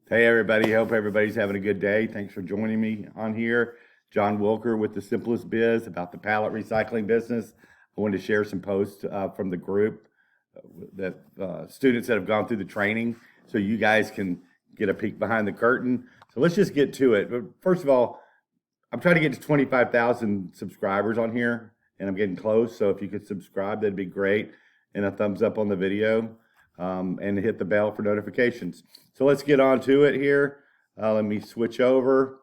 Hey everybody, hope everybody's having a good day. Thanks for joining me on here. John Wilker with the Simplest Biz about the pallet recycling business. I wanted to share some posts from the group that students that have gone through the training so you guys can get a peek behind the curtain. So let's just get to it. But first of all, I'm trying to get to 25,000 subscribers on here and I'm getting close. So if you could subscribe, that'd be great. And a thumbs up on the video and hit the bell for notifications. So let's get on to it here. Let me switch over.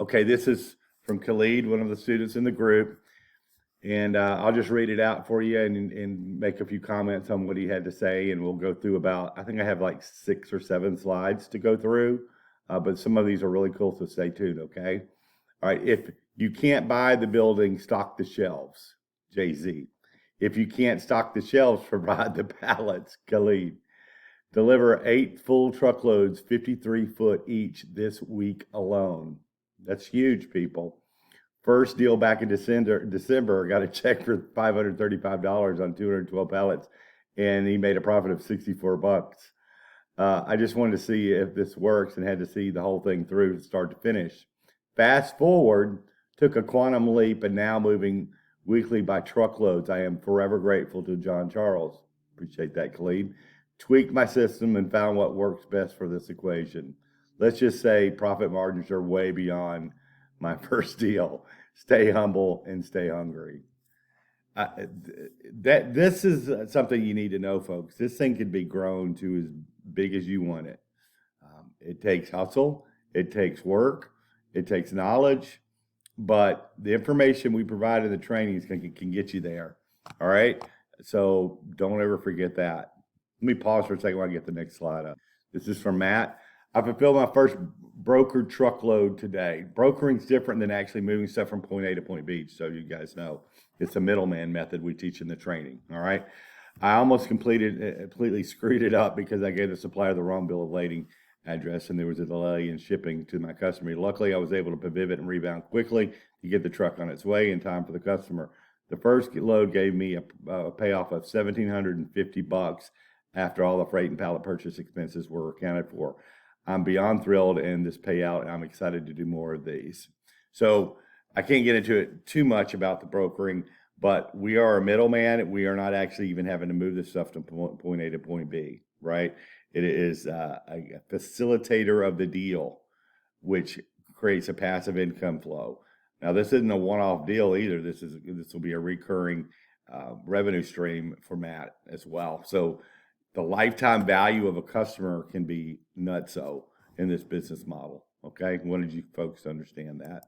Okay, this is from Khalid, one of the students in the group. And I'll just read it out for you and make a few comments on what he had to say. And we'll go through about, I think I have like 6 or 7 slides to go through. But some of these are really cool, so stay tuned, okay? All right, if you can't buy the building, stock the shelves, Jay-Z. If you can't stock the shelves, provide the pallets, Khalid. Deliver 8 full truckloads, 53 foot each this week alone. That's huge, people. First deal back in December, got a check for $535 on 212 pallets, and he made a profit of 64 bucks. I just wanted to see if this works and had to see the whole thing through from start to finish. Fast forward, took a quantum leap and now moving weekly by truckloads. I am forever grateful to John Charles. Appreciate that, Khalid. Tweaked my system and found what works best for this equation. Let's just say profit margins are way beyond my first deal. Stay humble and stay hungry. This is something you need to know, folks. This thing could be grown to as big as you want it. It takes hustle, it takes work, it takes knowledge, but the information we provide in the trainings can get you there. All right. So don't ever forget that. Let me pause for a second while I get the next slide up. This is from Matt. I fulfilled my first brokered truckload today. Brokering is different than actually moving stuff from point A to point B, so you guys know. It's a middleman method we teach in the training, all right? I almost completely screwed it up because I gave the supplier the wrong bill of lading address and there was a delay in shipping to my customer. Luckily, I was able to pivot and rebound quickly to get the truck on its way in time for the customer. The first load gave me a payoff of $1,750 after all the freight and pallet purchase expenses were accounted for. I'm beyond thrilled in this payout, and I'm excited to do more of these. So I can't get into it too much about the brokering, but we are a middleman. We are not actually even having to move this stuff to point A to point B, right? It is a facilitator of the deal, which creates a passive income flow. Now, this isn't a one-off deal either. This will be a recurring revenue stream for Matt as well. So the lifetime value of a customer can be nutso in this business model. Okay, wanted you folks to understand that.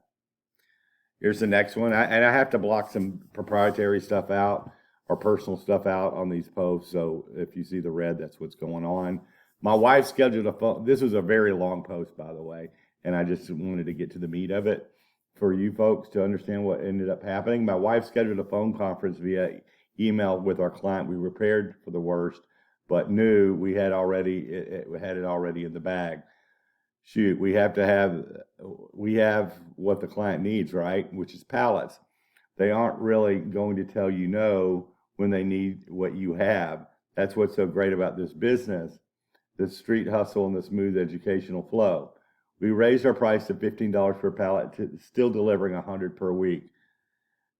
Here's the next one, and I have to block some proprietary stuff out or personal stuff out on these posts. So if you see the red, that's what's going on. My wife scheduled a phone. This was a very long post, by the way, and I just wanted to get to the meat of it for you folks to understand what ended up happening. My wife scheduled a phone conference via email with our client. We were prepared for the worst, but knew we had it already in the bag. Shoot, we have what the client needs, right? Which is pallets. They aren't really going to tell you no when they need what you have. That's what's so great about this business, the street hustle and the smooth educational flow. We raised our price to $15 per pallet, to still delivering 100 per week,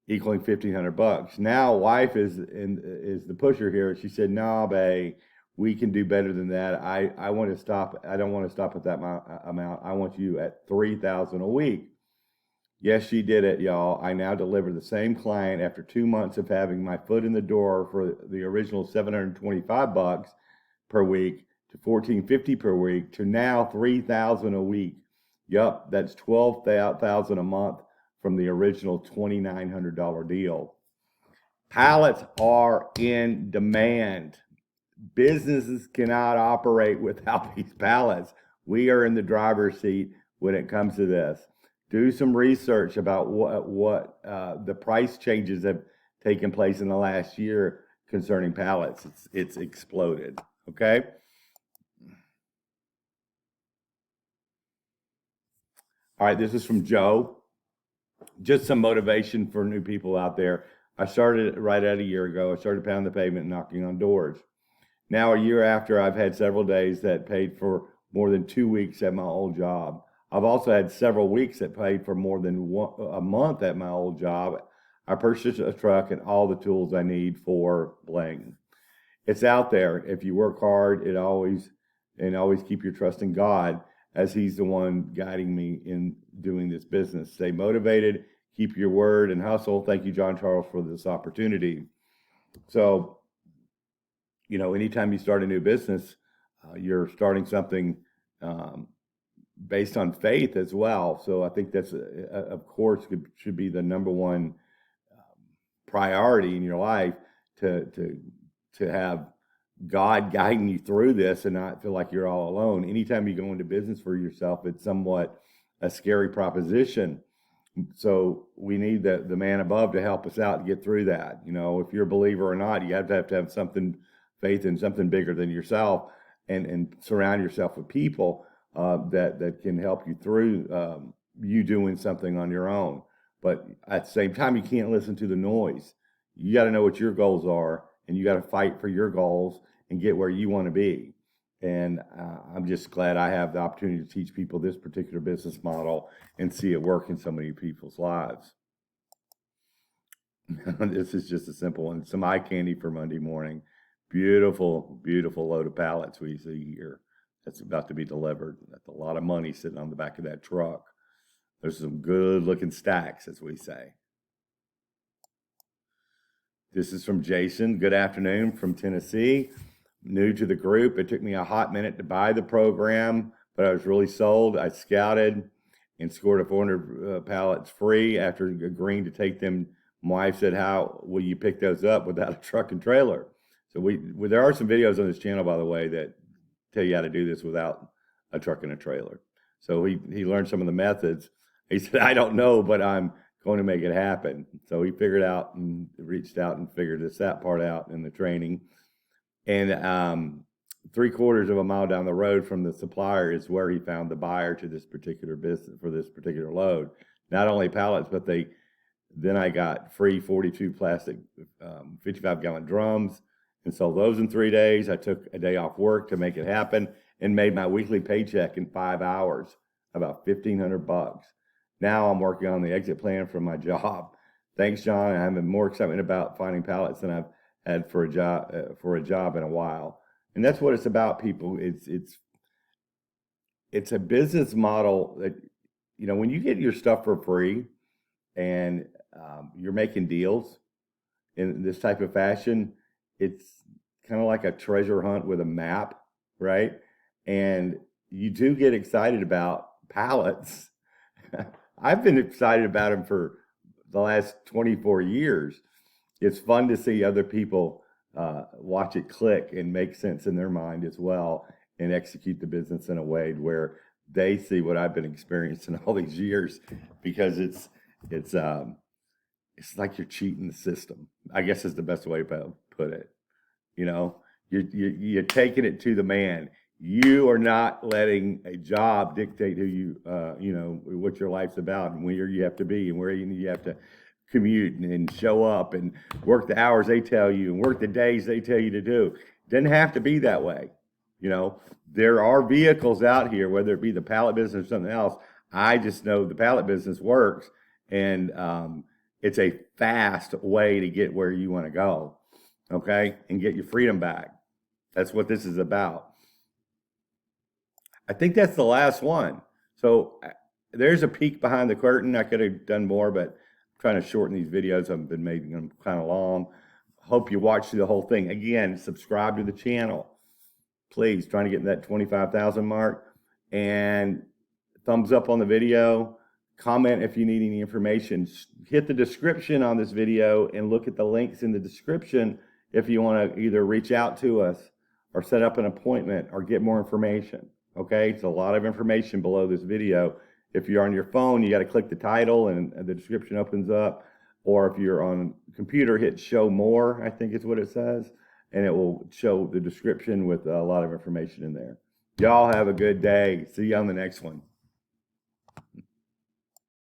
equaling $1,500. Now, wife is the pusher here. She said, "No, babe, we can do better than that. I want to stop. I don't want to stop at that amount. I want you at $3,000 a week." Yes, she did it, y'all. I now deliver the same client after 2 months of having my foot in the door for the original $725 per week to $1,450 per week to now $3,000 a week. Yup, that's $12,000 a month from the original $2,900 deal. Pallets are in demand. Businesses cannot operate without these pallets. We are in the driver's seat when it comes to this. Do some research about what the price changes have taken place in the last year concerning pallets. It's exploded. Okay. All right, this is from Joe. Just some motivation for new people out there. I started right at a year ago. I started pounding the pavement and knocking on doors. Now, a year after, I've had several days that paid for more than 2 weeks at my old job. I've also had several weeks that paid for more than a month at my old job. I purchased a truck and all the tools I need for bling. It's out there. If you work hard, always keep your trust in God, as He's the one guiding me in doing this business. Stay motivated, keep your word, and hustle. Thank you, John Charles, for this opportunity. So, anytime you start a new business, you're starting something based on faith as well. So I think that's, of course, should be the number one priority in your life, to have God guiding you through this and not feel like you're all alone. Anytime you go into business for yourself, it's somewhat a scary proposition. So we need the man above to help us out to get through that. If you're a believer or not, you have to have something, faith in something bigger than yourself, and surround yourself with people that can help you through you doing something on your own. But at the same time, you can't listen to the noise. You got to know what your goals are, and you got to fight for your goals and get where you want to be. And I'm just glad I have the opportunity to teach people this particular business model and see it work in so many people's lives. This is just a simple one. Some eye candy for Monday morning. Beautiful, beautiful load of pallets we see here. That's about to be delivered. That's a lot of money sitting on the back of that truck. There's some good looking stacks, as we say. This is from Jason. Good afternoon from Tennessee. New to the group. It took me a hot minute to buy the program, but I was really sold. I scouted and scored a 400 pallets free after agreeing to take them. My wife said, "How will you pick those up without a truck and trailer?" So there are some videos on this channel, by the way, that tell you how to do this without a truck and a trailer. So he learned some of the methods. He said, "I don't know, but I'm going to make it happen." So he figured out and reached out and figured that part out in the training. And 3/4 of a mile down the road from the supplier is where he found the buyer to this particular business for this particular load. Not only pallets, but then I got free 42 plastic 55-gallon drums and sold those in 3 days. I took a day off work to make it happen and made my weekly paycheck in 5 hours, about $1,500. Now I'm working on the exit plan for my job. Thanks, John. I'm having more excitement about finding pallets than I've had for a job in a while. And that's what it's about, people. It's a business model that, when you get your stuff for free and you're making deals in this type of fashion, it's kind of like a treasure hunt with a map, right? And you do get excited about pallets. I've been excited about them for the last 24 years. It's fun to see other people watch it click and make sense in their mind as well, and execute the business in a way where they see what I've been experiencing all these years, because it's like you're cheating the system, I guess is the best way to put it. You're taking it to the man. You are not letting a job dictate who what your life's about and where you have to be and where you have to commute and show up and work the hours they tell you and work the days they tell you to do. It doesn't have to be that way. There are vehicles out here, whether it be the pallet business or something else. I just know the pallet business works, and it's a fast way to get where you want to go, okay, and get your freedom back. That's what this is about. I think that's the last one. So there's a peek behind the curtain. I could have done more, but I'm trying to shorten these videos. I've been making them kind of long. Hope you watch the whole thing. Again, subscribe to the channel. Please, trying to get that 25,000 mark. And thumbs up on the video. Comment if you need any information. Hit the description on this video and look at the links in the description if you want to either reach out to us or set up an appointment or get more information. Okay, it's a lot of information below this video. If you're on your phone, you got to click the title and the description opens up. Or if you're on a computer, hit show more, I think is what it says. And it will show the description with a lot of information in there. Y'all have a good day. See you on the next one.